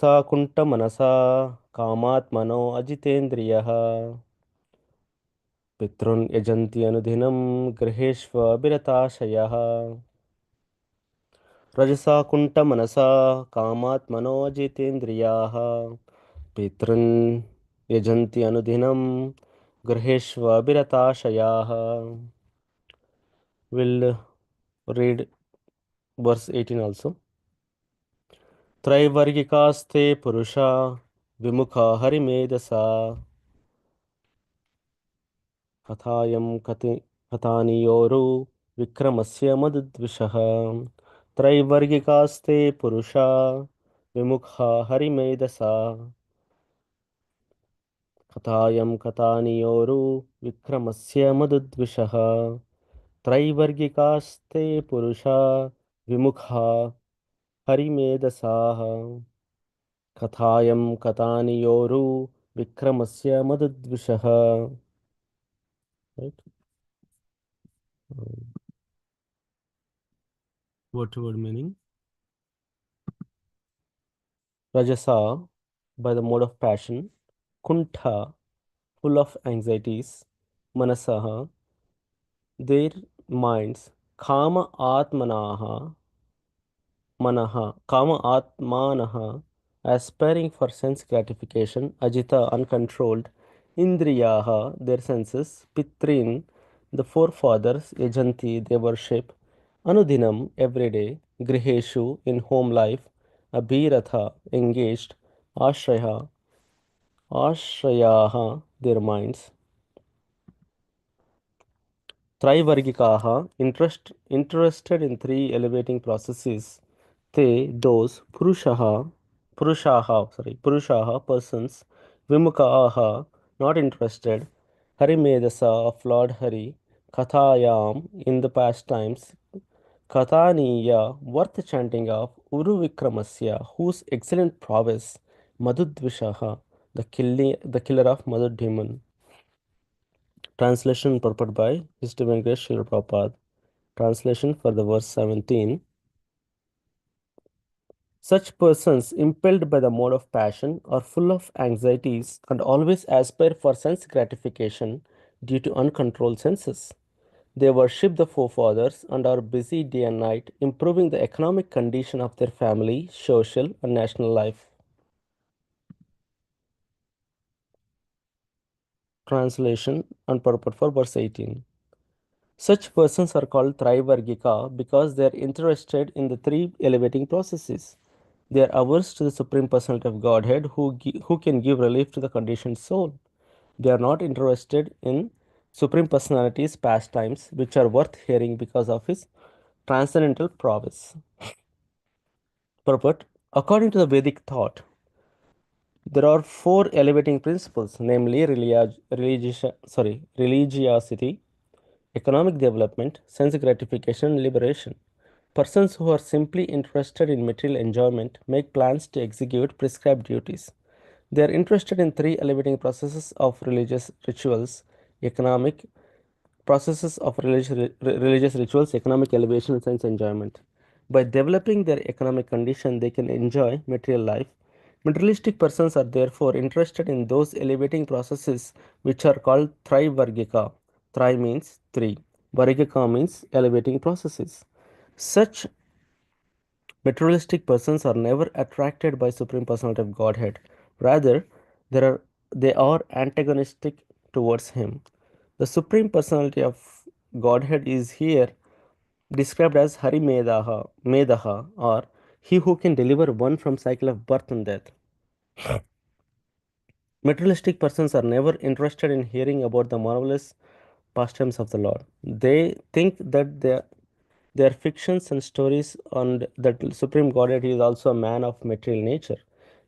रजसा कुण्ठमनसा कामात्मनो अजितेन्द्रियः पितॄन् यजन्ति अनुदिनं गृहेष्वभिरताशयः रजसा कुण्ठमनसा कामात्मनो अजितेन्द्रियाः पितॄन् यजन्ति अनुदिनं गृहेष्वभिरताशयाः. We'll read verse 18 also. त्रैवर्गिकास्ते पुरुषा विमुखा हरिमेधसा कथानियोरु विक्रमस्य मदद्विषः त्रैवर्गिकास्ते पुरुषा विमुखा हरिमेधसा कथानियोरु विक्रमस्य मदद्विषः त्रैवर्गिकास्ते पुरुषा विमुखा हरिमेधसाः कथानियोरु विक्रमस्य मदद्विषः. Right? Word to word meaning. Rajasa, by the mode of passion. Kuntha, full of anxieties. Manasaha, their minds. Kama Atmanaha, Manaha, Kama Atmanaha, aspiring for sense gratification. Ajita, uncontrolled. Indriyaha, their senses. Pitrin, the forefathers. Yajanti, they worship. Anudinam, every day. Griheshu, in home life. Abhiratha, engaged. Ashrayaha, their minds. Trivargikaha, interested in three elevating processes. Te, those. Purushaha, persons. Vimukaha, not interested. Harimedasa, of Lord Hari. Kathayam, in the pastimes. Kathaniya, worth chanting of Uru Vikramasya, whose excellent prowess, Madhudvishaha, the killer of Madhud demon. Translation purport by His Divine Grace Srila Prabhupada. Translation for the verse 17. Such persons, impelled by the mode of passion, are full of anxieties and always aspire for sense gratification due to uncontrolled senses. They worship the forefathers and are busy day and night improving the economic condition of their family, social, and national life. Translation and purport for verse 18. Such persons are called Trivargika because they are interested in the three elevating processes. They are averse to the Supreme Personality of Godhead who can give relief to the conditioned soul. They are not interested in Supreme Personality's pastimes, which are worth hearing because of his transcendental prowess. Purport. According to the Vedic thought, there are four elevating principles, namely religiosity, economic development, sense gratification, and liberation. Persons who are simply interested in material enjoyment make plans to execute prescribed duties. They are interested in three elevating processes of religious rituals, economic religious rituals, economic elevation, and sense enjoyment. By developing their economic condition, they can enjoy material life. Materialistic persons are therefore interested in those elevating processes which are called Trivargika. Tri means three. Vargika means elevating processes. Such materialistic persons are never attracted by Supreme Personality of Godhead. Rather, they are antagonistic towards Him. The Supreme Personality of Godhead is here described as Hari Medaha, or he who can deliver one from cycle of birth and death. Materialistic persons are never interested in hearing about the marvelous pastimes of the Lord. They think that they are fictions and stories, and that Supreme Godhead is also a man of material nature.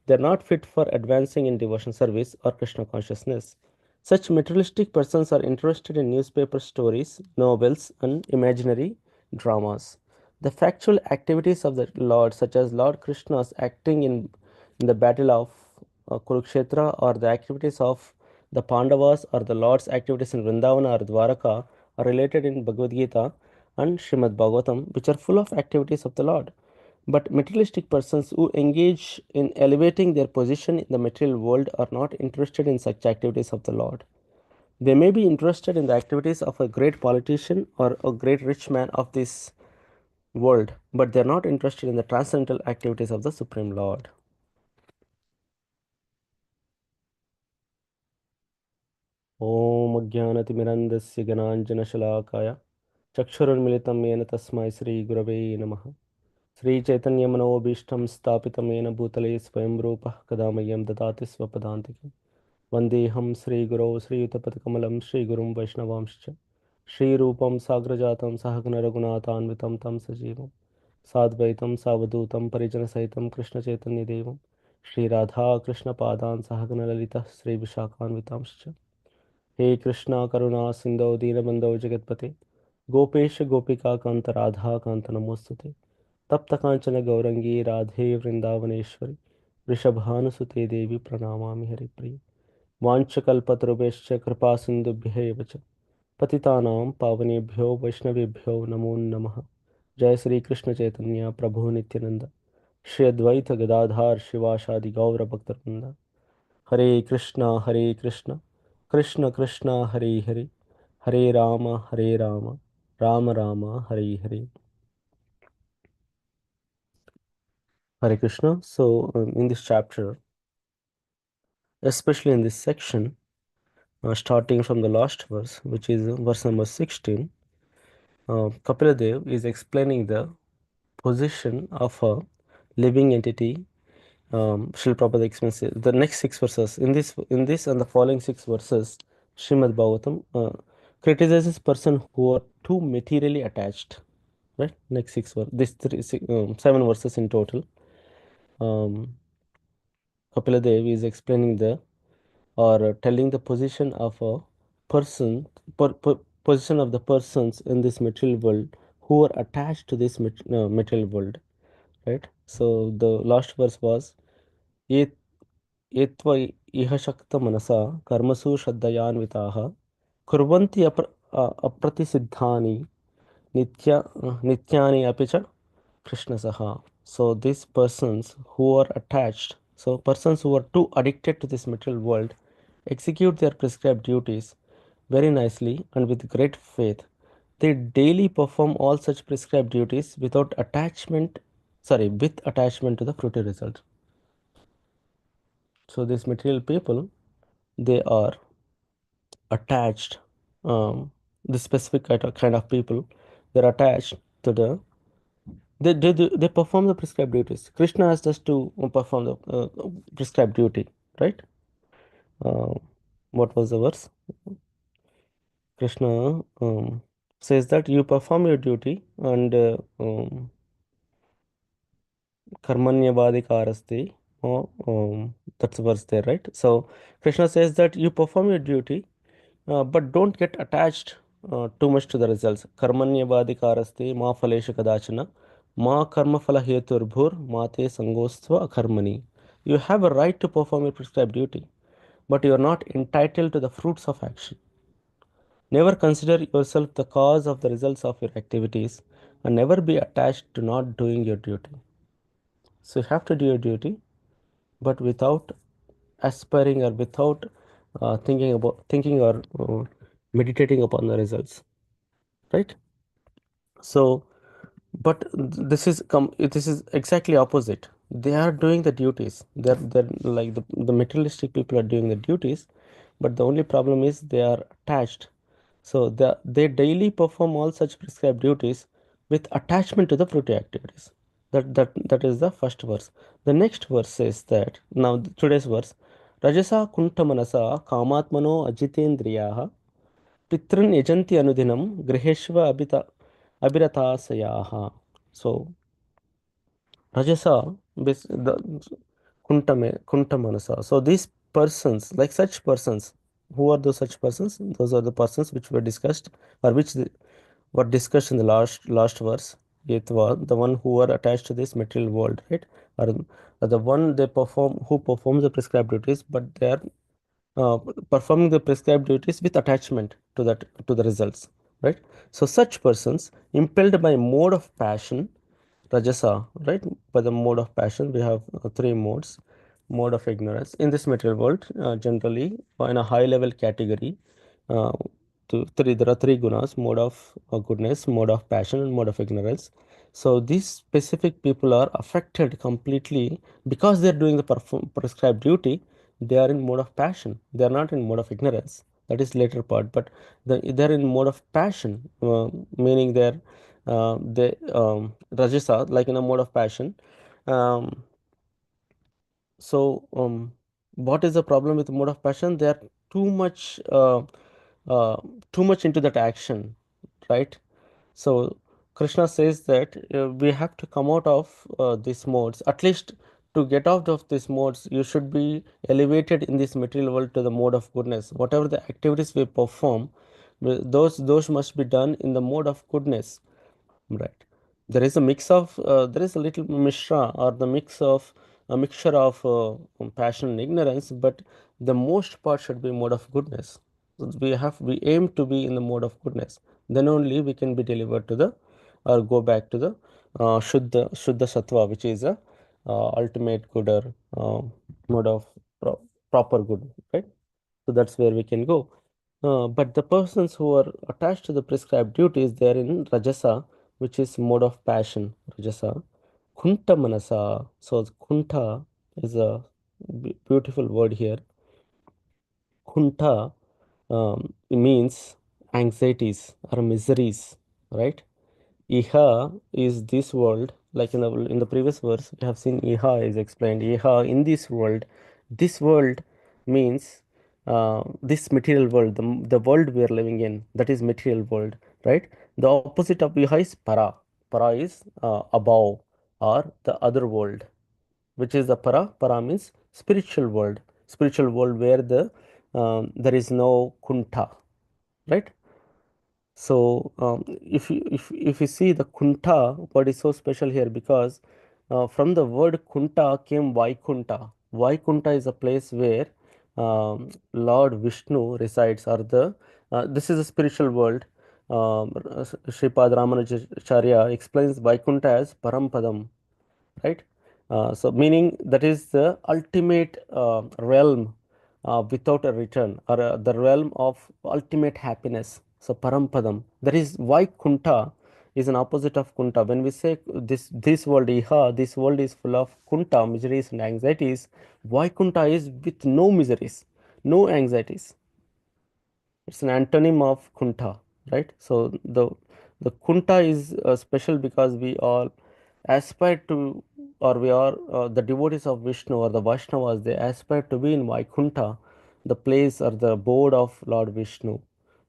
They are not fit for advancing in devotion service or Krishna consciousness. Such materialistic persons are interested in newspaper stories, novels, and imaginary dramas. The factual activities of the Lord, such as Lord Krishna's acting in the battle of Kurukshetra, or the activities of the Pandavas, or the Lord's activities in Vrindavana or Dwaraka, are related in Bhagavad Gita and Srimad Bhagavatam, which are full of activities of the Lord. But materialistic persons who engage in elevating their position in the material world are not interested in such activities of the Lord. They may be interested in the activities of a great politician or a great rich man of this world, but they are not interested in the transcendental activities of the Supreme Lord. ॐ अज्ञानतिमिरन्दस्य ज्ञानाञ्जनशलाकाय चक्षुरुन्मिलितं येन तस्मै श्रीगुरवे नमः। श्रीचैतन्यमनोभीष्टं स्थापितं येन भूतले स्वयं रूपः कदा मह्यं ददाति स्वपदान्तिकं। वन्देऽहं श्रीगुरौ श्रीयुतपदकमलं श्रीगुरुं वैष्णवांश्च श्रीरूपं साग्रजातं सहगणरघुनाथान्वितं तं सजीवं साद्वैतं सावधूतं परिजनसहितं कृष्णचैतन्यदेवं श्रीराधाकृष्णपादान् सहगणललितः श्रीविशाखान्वितांश्च। हे कृष्णा करुणा सिंधो दीनबंधो जगतपते गोपेश गोपिका कांत राधा कांत नमोस्तुते तप्त कांचन गौरंगी राधे वृंदावनेश्वरी वृषभानुसुते देवी प्रणमामि हरिप्रिय वाञ्छकल्पतरुभ्यश्च कृपा सिन्धुभ्यः एव च पतितानां पावनेभ्यो वैष्णवेभ्यो नमो नमः। जय श्री कृष्ण चैतन्य प्रभु नित्यानंद श्री अद्वैत गदाधार शिवासादि गौर भक्तवृंद। हरे Krishna Krishna Krishna Hare Hare Hare Ram Ram Ram Hare Hare. Hare Krishna. So, in this chapter, especially in this section, starting from the last verse, which is verse number 16, Kapila Dev is explaining the position of a living entity. Srila Prabhupada explains the next six verses. In this and the following six verses, Srimad Bhagavatam criticizes person who are too materially attached. Right? Next six verse. Seven verses in total. Um, Kapila Dev is explaining the or telling the position of a person, position of the persons in this material world who are attached to this material world. Right? So the last verse was ये त्व इह शक्तमनसा कर्मसु श्रद्धयान्विताः कुर्वन्ति अप्रतिसिद्धानि नित्यानि अपि च कृष्णसः. So these persons who are attached, so persons who are too addicted to this material world, execute their prescribed duties very nicely and with great faith. They daily perform all such prescribed duties without attachment, with attachment to the fruity result. So these material people, they are attached, the specific kind of people, they're attached to the, they perform the prescribed duties. Krishna asked us to perform the prescribed duty, right? uh, what was the verse? Krishna says that you perform your duty and karmanyavadikaraste. Oh, that's the verse there, right? So Krishna says that you perform your duty, but don't get attached too much to the results. Karmanyavadikaraste ma phaleshu kadachana ma karma phala heturbhur mate sangostva karmani. You have a right to perform your prescribed duty, but you are not entitled to the fruits of action. Never consider yourself the cause of the results of your activities and never be attached to not doing your duty. So you have to do your duty, but without aspiring or without thinking or meditating upon the results, right? So, but this is exactly opposite. They are doing the duties. They're like the materialistic people are doing the duties, but the only problem is they are attached. So they daily perform all such prescribed duties with attachment to the fruity activities. That is the first verse. The next verse says that now today's verse, Rajasa kunta manasa kamatmano ajitendriyaha पितृन् यजन्ति अनुदिनं गृहेष्व अभिरताशयाः. So Rajasa, the kunta manasa. So these persons, like such persons, who are those such persons? Those are the persons which were discussed, or were discussed in the last verse. Yetva, the one who are attached to this material world, right? Or the one who performs the prescribed duties, but they are uh, performing the prescribed duties with attachment to the results, right? So such persons, impelled by mode of passion, Rajasa, right? By the mode of passion, we have three modes. Mode of ignorance. In this material world, generally, in a high level category, uh, there are three gunas: mode of goodness, mode of passion, and mode of ignorance. So these specific people are affected completely because they are doing the prescribed duty. They are in mode of passion. They are not in mode of ignorance. That is later part, but they are in mode of passion, meaning they rajasa, like in a mode of passion. Um, so what is the problem with mode of passion? They are too much uh, too much into that action, right? So Krishna says that we have to come out of these modes. At least to get out of these modes, you should be elevated in this material world to the mode of goodness. Whatever the activities we perform, those must be done in the mode of goodness. Right. There is a mix of there is a little mishra, or the mix of a mixture of passion and ignorance, but the most part should be mode of goodness. So we aim to be in the mode of goodness. Then only we can be delivered to the or go back to the Shuddha Sattva, which is a ultimate good or mode of proper good, right? So that's where we can go. But the persons who are attached to the prescribed duties, they are in Rajasa, which is mode of passion, Rajasa. Kunta Manasa. So Kunta is a beautiful word here. Kunta it means anxieties or miseries, right? Iha is this world, like in the previous verse, we have seen Iha is explained. Iha in this world. This world means this material world, the world we are living in, that is material world, right? The opposite of Iha is Para. Para is above or the other world, which is the Para. Para means spiritual world. Spiritual world where there is no kunta, right? So if you see the Kunta, what is so special here? Because from the word Kunta came Vaikunta. Vaikunta is a place where Lord Vishnu resides, or this is a spiritual world. Sripad Ramanujacharya explains Vaikunta as Parampadam, right? So meaning that is the ultimate realm without a return, or the realm of ultimate happiness. So Parampadam. That is why Kunta is an opposite of Kunta. When we say this world Iha, this world is full of Kunta, miseries and anxieties. Why Kunta is with no miseries, no anxieties. It's an antonym of Kunta, right? So the Kunta is special because we all aspire to, or we are the devotees of Vishnu or the Vaishnavas, they aspire to be in Vaikunta, the place or the abode of Lord Vishnu.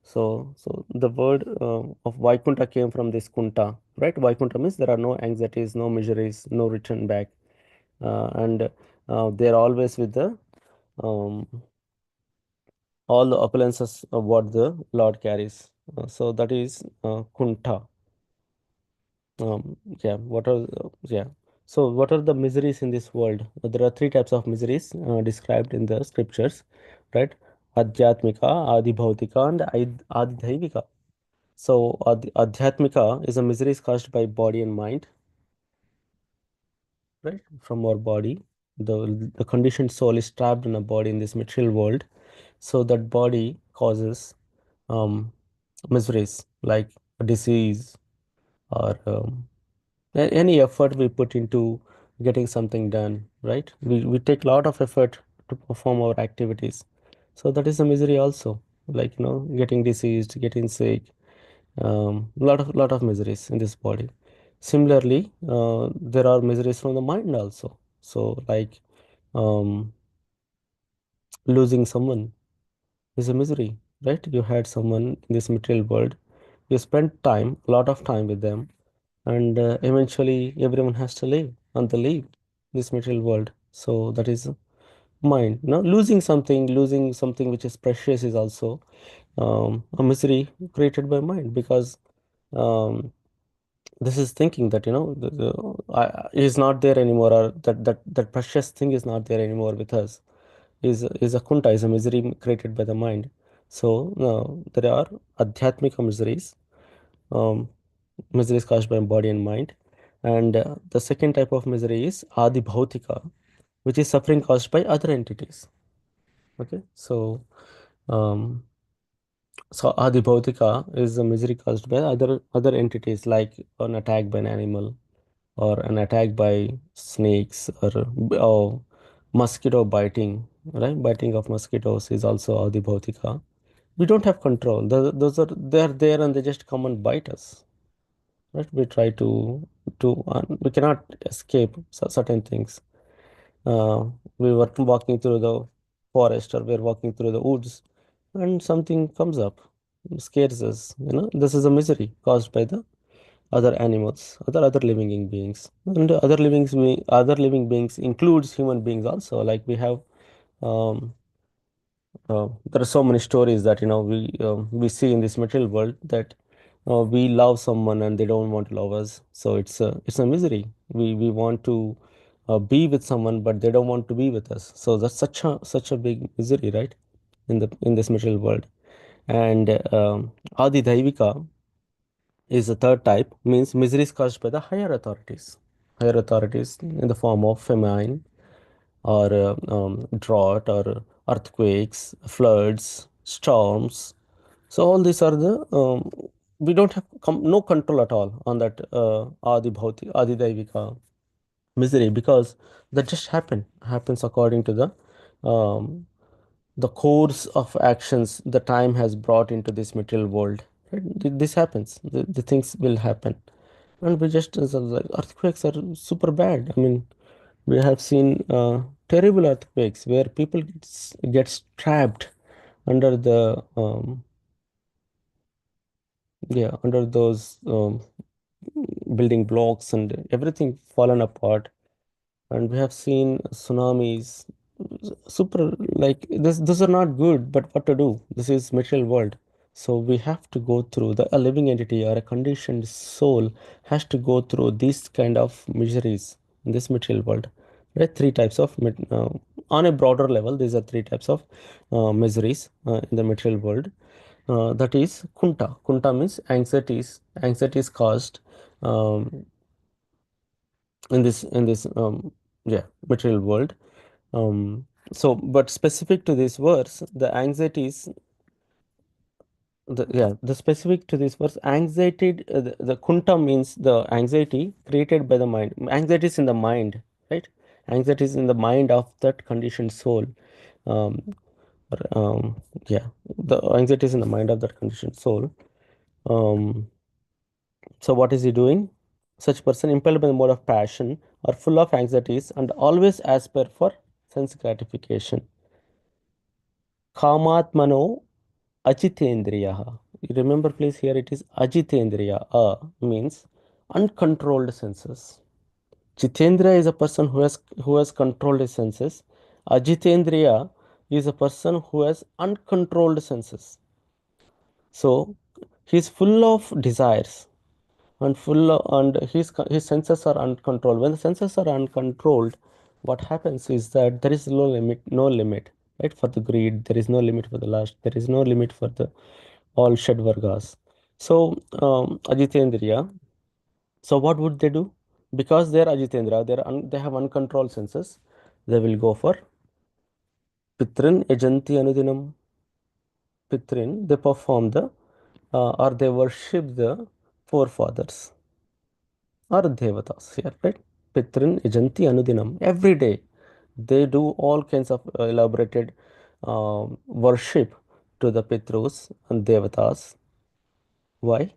So the word of Vaikunta came from this Kunta, right? Vaikunta means there are no anxieties, no miseries, no return back, and they are always with the um, all the opulences of what the Lord carries. So that is Kunta. Yeah, yeah. So what are the miseries in this world? There are three types of miseries described in the scriptures, right? Adhyatmika, Adibhautika, and Adidhaivika. So Adhyatmika is a miseries caused by body and mind, right? From our body. The conditioned soul is trapped in a body in this material world. So that body causes miseries like a disease, or any effort we put into getting something done, right? We take a lot of effort to perform our activities. So that is a misery also, like, getting diseased, getting sick, lot of miseries in this body. Similarly, there are miseries from the mind also. So like um, losing someone is a misery, right? You had someone in this material world, you spent time, a lot of time with them, and eventually everyone has to live on the leave this material world. So that is mind. Losing something which is precious is also a misery created by mind, because um, this is thinking that is not there anymore, or that precious thing is not there anymore with us, is a kunta, is a misery created by the mind. So there are adhyatmika miseries, um, miseries caused by body and mind, And the second type of misery is adi bhautika, which is suffering caused by other entities. Okay, um, so adi bhautika is a misery caused by other entities, like an attack by an animal, or an attack by snakes, or mosquito biting. Right, biting of mosquitoes is also adi bhautika. We don't have control. Those are, they're there and they just come and bite us. Right, we try to we cannot escape certain things. uh, we were walking through the forest, or we're walking through the woods, and something comes up, scares us. This is a misery caused by the other animals, other living beings. And other living beings includes human beings also. Like we have, um, there are so many stories that we see in this material world, that we love someone and they don't want to love us. So it's a misery. We want to be with someone, but they don't want to be with us. So that's such a big misery, right? In this material world. And adi daivika is the third type, means misery is caused by the higher authorities in the form of famine, or drought, or earthquakes, floods, storms. So all these are the, we don't have no control at all on that Adi Daivika misery, because that just happens according to um, the course of actions the time has brought into this material world. Right? This happens. The things will happen, and we just, like, earthquakes are super bad. I mean, we have seen terrible earthquakes where people gets trapped under the under those building blocks, and everything fallen apart. And we have seen tsunamis, super, like, this. Those are not good, but what to do? This is material world. So we have to go through, a living entity or a conditioned soul has to go through these kind of miseries in this material world. Right? Three types of on a broader level, these are three types of miseries in the material world. That is kunta. Kunta means anxieties. Anxieties caused um, in this material world. But specific to this verse, the anxieties, the specific to this verse, anxiety, the kunta means the anxiety created by the mind. Anxiety is in the mind, right? Anxiety is in the mind of that conditioned soul. Um, yeah, the anxiety is in the mind of that conditioned soul. Um, so what is he doing? Such person, impelled by the mode of passion, are full of anxieties and always aspire for sense gratification. Kamatmano Ajitendriya. You remember, please, here it is Ajitendriya. Means uncontrolled senses. Jitendra is a person who has controlled his senses. Ajitendriya is a person who has uncontrolled senses. So he is full of desires, and his senses are uncontrolled. When the senses are uncontrolled, what happens is that there is no limit, right? For the greed, there is no limit. For the lust, there is no limit. For the all Shadvargas. So, Ajitendriya. So, what would they do? Because they're Ajitendra, they have uncontrolled senses. They will go for Pitrin Ejanti Anudinam. Pitrin, they perform or they worship the forefathers or Devatas here, right? Pitrin Ejanti Anudinam. Every day, they do all kinds of elaborated worship to the Pitrus and Devatas. Why?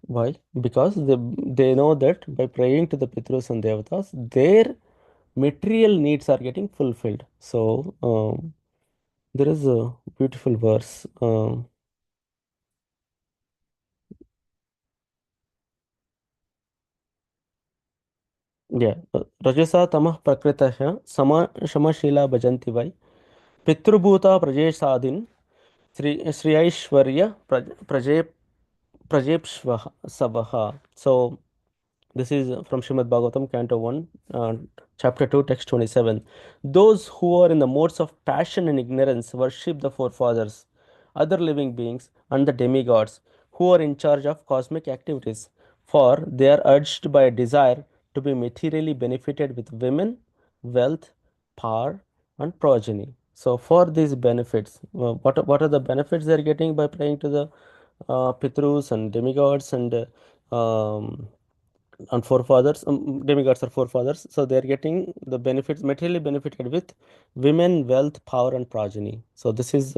Why? Because they know that by praying to the Pitrus and Devatas, their material needs are getting fulfilled. So there is a beautiful verse. Rajasa tamah prakritah samashila bhajanti vai pitrubhuta prajesadin Sri Aishwarya Prajepshvaha Sabaha. So this is from Srimad Bhagavatam, Canto 1, Chapter 2, Text 27. Those who are in the modes of passion and ignorance worship the forefathers, other living beings, and the demigods who are in charge of cosmic activities, for they are urged by a desire to be materially benefited with women, wealth, power, and progeny. So, for these benefits, what are the benefits they are getting by praying to the Pitrus and demigods um, and forefathers? Demigods are forefathers, so they are getting the benefits, materially benefited with women, wealth, power, and progeny. So this is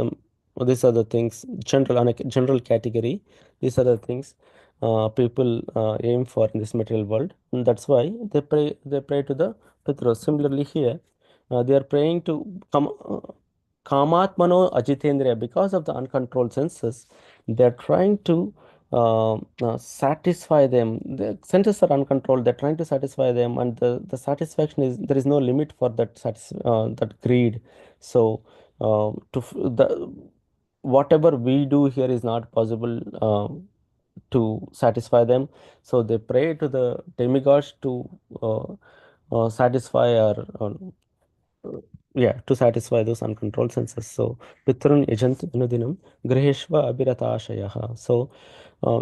these are the things, general, on a general category, these are the things people aim for in this material world, and that's why they pray to the Pitrus. Similarly here, they are praying to Kamatmano Ajitendriya. Because of the uncontrolled senses, they are trying to satisfy them. The senses are uncontrolled. They're trying to satisfy them, and the satisfaction is, there is no limit for that greed. So the whatever we do here is not possible to satisfy them. So they pray to the demigods to satisfy to satisfy those uncontrolled senses. So, Pitrun Yajant Anudinam Griheshva Abhiratashayah. So,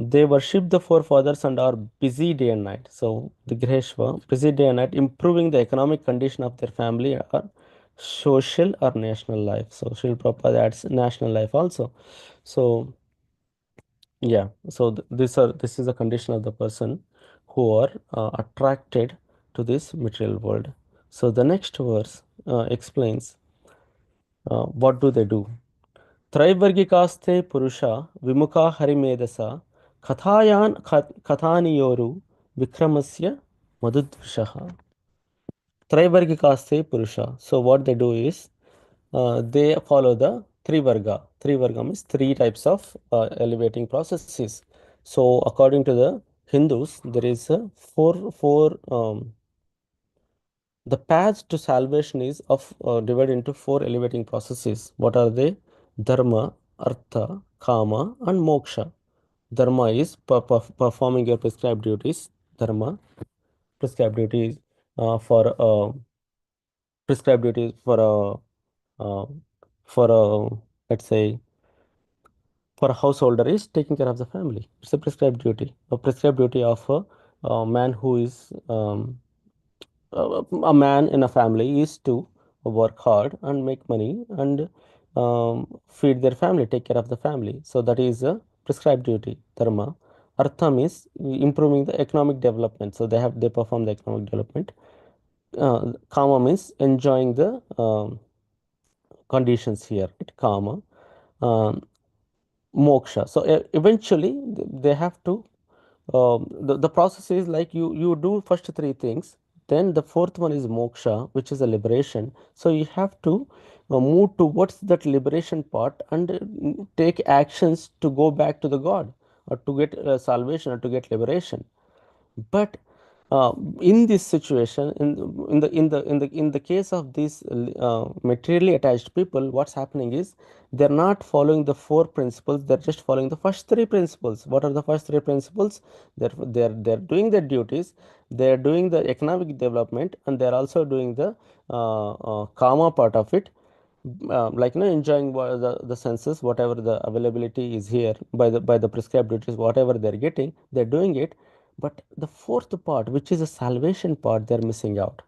they worship the forefathers and are busy day and night. So, the Griheshva, busy day and night, improving the economic condition of their family or social or national life. So, Srila Prabhupada adds national life also. So, yeah, so this is the condition of the person who are attracted to this material world. So the next verse explains what do they do. त्रैवर्गिकास्ते पुरुषा विमुखा हरिमेधसा कथानियोरु विक्रमस्य मधुद्विषः. Trivargikaste Purusha. So what they do is they follow the Trivarga. Trivarga means three types of elevating processes. So according to the Hindus, there is a four the path to salvation is of divided into four elevating processes. What are they? Dharma, Artha, Kama, and Moksha. Dharma is performing your prescribed duties. Dharma, prescribed duties for prescribed duties uh, for a, let's say, for a householder is taking care of the family. It's a prescribed duty. A prescribed duty of a man who is a man in a family is to work hard and make money and feed their family, take care of the family. So that is a prescribed duty, dharma. Artham is improving the economic development. So they perform the economic development. Kama means enjoying the conditions here, right? Kama. Um, Moksha. So eventually they have to the process is like you do first three things, then the fourth one is moksha, which is a liberation. So you have to move towards that liberation part and take actions to go back to the God or to get salvation or to get liberation. But uh, in this situation, in the case of these materially attached people, what's happening is they're not following the four principles. They're just following the first three principles. What are the first three principles? They're doing their duties. They're doing the economic development, and they're also doing the karma part of it, like enjoying the senses, whatever the availability is here by the prescribed duties, whatever they're getting, they're doing it. But the fourth part, which is the salvation part, they're missing out.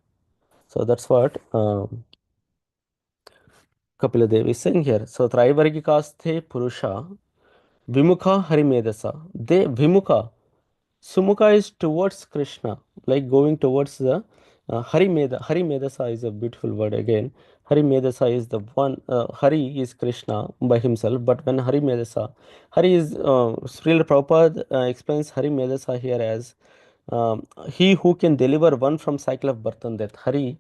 So that's what Kapila Devi is saying here. So Traivargikasthe Purusha Vimukha Harimedasa. They Vimukha. Sumukha is towards Krishna, like going towards the Harimeda. Harimedasa is a beautiful word again. Harimedasa is the one, Hari is Krishna by himself, but when Harimedasa, Hari is, Srila Prabhupada explains Harimedasa here as he who can deliver one from cycle of birth and death. Harna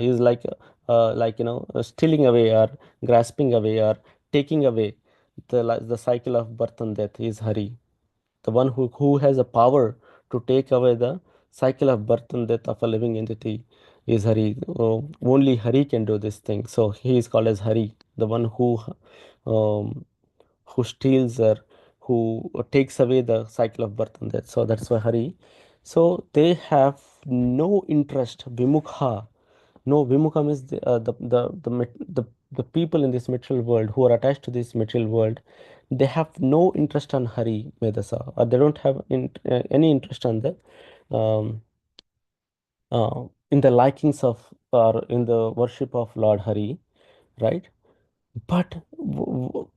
is like stealing away or grasping away or taking away the cycle of birth and death is Hari. The one who has a power to take away the cycle of birth and death of a living entity is Hari. Only Hari can do this thing. So he is called as Hari, the one um, who steals or who takes away the cycle of birth and death. So that's why Hari. So they have no interest. Vimukha. No, Vimukha means the people in this material world who are attached to this material world. they have no interest on Hari Medasa, or they don't have any interest on the um, in the likings of or in the worship of Lord Hari, right? But who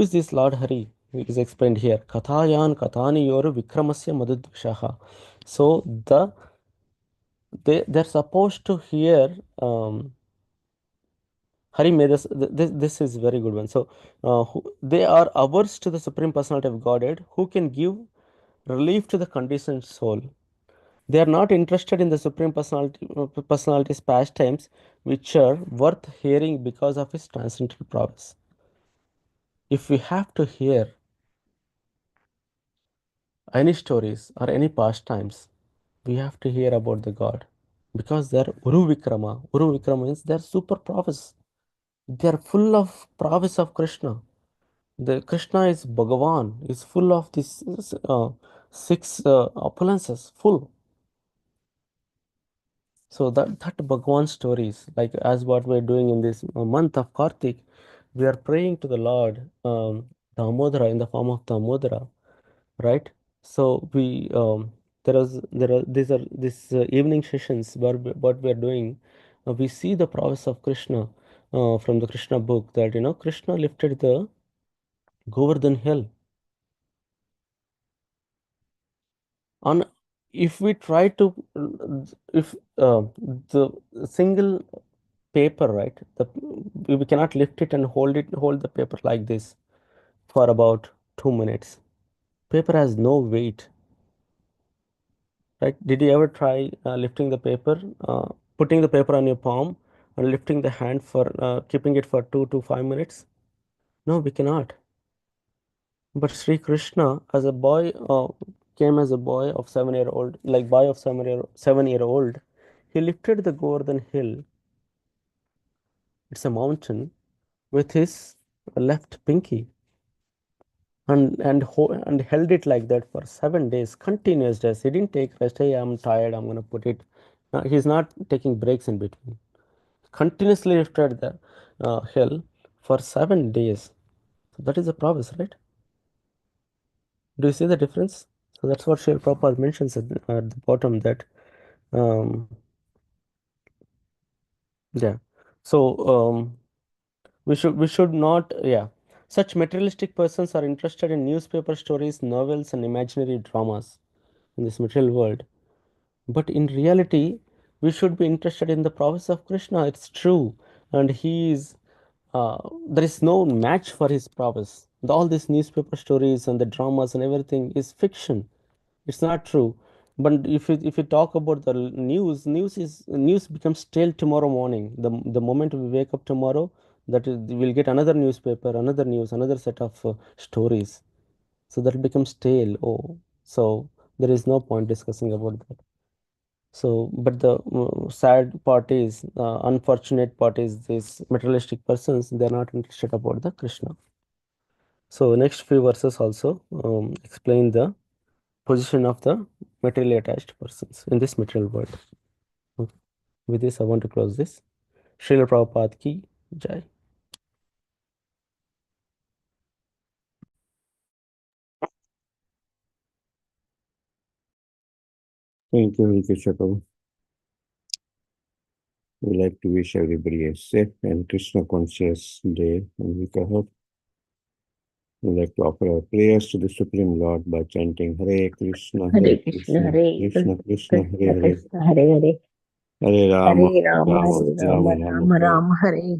is this Lord Hari? It is explained here. Kathayan Kathani Yoru Vikramasya Madhudvishaha. So they're supposed to hear Hari made us this is very good one. So they are averse to the Supreme Personality of Godhead who can give relief to the conditioned soul. They are not interested in the Supreme Personality's pastimes, which are worth hearing because of his transcendental prowess. If we have to hear any stories or any pastimes, we have to hear about the God because they're Uru Vikrama. Uru Vikrama means they're super prowess. They're full of prowess of Krishna. The Krishna is Bhagavan, is full of these six opulences, full. So that Bhagavan stories, like as what we're doing in this month of Kartik, we are praying to the Lord Damodara in the form of Damodara, right? So we there are these evening sessions where what we are doing, we see the prowess of Krishna from the Krishna book that Krishna lifted the Govardhan hill. On if we try to if the single paper, right, we cannot lift it and hold the paper like this for about 2 minutes. Paper has no weight, right? Did you ever try lifting the paper, putting the paper on your palm and lifting the hand for keeping it for 2 to 5 minutes? No, we cannot. But Sri Krishna, as a boy, came as a boy of 7 year old, like boy of 7 year old. He lifted the Govardhan hill. It's a mountain with his left pinky and held it like that for 7 days, continuous days. He didn't take rest. Hey, I'm tired. I'm gonna put it. He's not taking breaks in between. Continuously lifted the hill for 7 days. So that is a promise, right? Do you see the difference? So that's what Srila Prabhupada mentions at the bottom that, um, yeah. So we should not, yeah. Such materialistic persons are interested in newspaper stories, novels, and imaginary dramas in this material world. But in reality, we should be interested in the prowess of Krishna. It's true, and there is no match for his prowess. All these newspaper stories and the dramas and everything is fiction. It's not true. But if you talk about the news becomes stale tomorrow morning. The moment we wake up tomorrow, we'll get another newspaper, another news, another set of stories. So that becomes stale. Oh, so there is no point discussing about that. So, but the sad part is, unfortunate part is, these materialistic persons, they're not interested about the Krishna. So, next few verses also explain the position of the materially attached persons in this material world. Okay. With this, I want to close this. Srila Prabhupada ki jai. Thank you, Krishna Prabhu. We like to wish everybody a safe and Krishna conscious day and week ahead. We like to offer our prayers to the Supreme Lord by chanting Hare Krishna, Hare Hare Krishna, Krishna, Hare Krishna Krishna, Hare Krishna, Hare, Krishna, Hare Hare, Hare Rama, Hare Rama, Rama, Hare Rama, Rama, Rama, Rama Hare Rama, Hare Hare,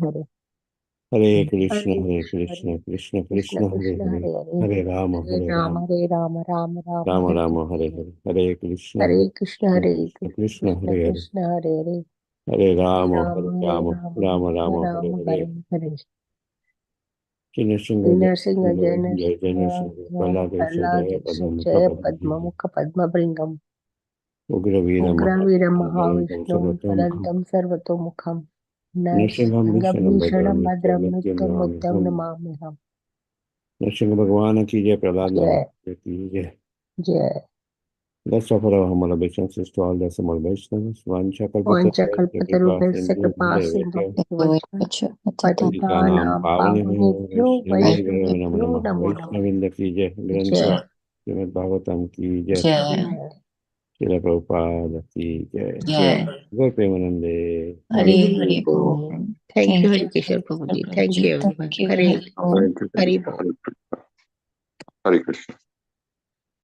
Hare Hare Krishna, Hare Krishna, Hare Krishna, Krishna Krishna, Krishna, Hare Krishna, Hare, Hare Hare, Hare Rama, Hare Hare Rama, Rama, Hare Rama, Rama Rama, Rama Hare Rama, Hare Hare, Hare, Hare Krishna, Hare Hare Krishna, Krishna, Hare Krishna Krishna, Krishna, Krishna Hare Hare, Krishna, Hare Hare, Hare Hare Rama, Hare Rama, Hare Rama, Rama, Rama Rama Rama, Hare Rama, Hare, Hare Hare, Jai Dinner Singha, Jai Jai Jai Pallade Prahlad, Padma Mukha Jai Padma Padma Mukha Padma Bringam, Ugra Veera Ugraveera Mahadevam Mahavishnu, Sarvatam Padantam Sarvatomukham, Nrsimham Vishnu Bhadram Narsinghabhishणं भद्रं Nityam Nityam नित्यं नित्यं Namaham नमाम्यहम्। Nrsimha Bhagwan ki jai Prahlad जय Maharaj ki jai जय Let's offer our humble obeisances to all the assembled Vaishnavas. वाञ्छाकल्पतरुभ्यश्च कृपा सिन्धुभ्यो पतितानां पावनेभ्यो वैष्णवेभ्यो नमो नमः। वैष्णविंद की जय। ग्रंथ जय श्रीमद् भागवतम की जय। जय श्रील प्रभुपाद की जय। जय गौर प्रेमानंदे। हरे हरे बोल। Thank you Hari Krishna Prabhu ji, thank you everyone. Thank you Hare Hari बोल। हरि बोल। हरे कृष्ण।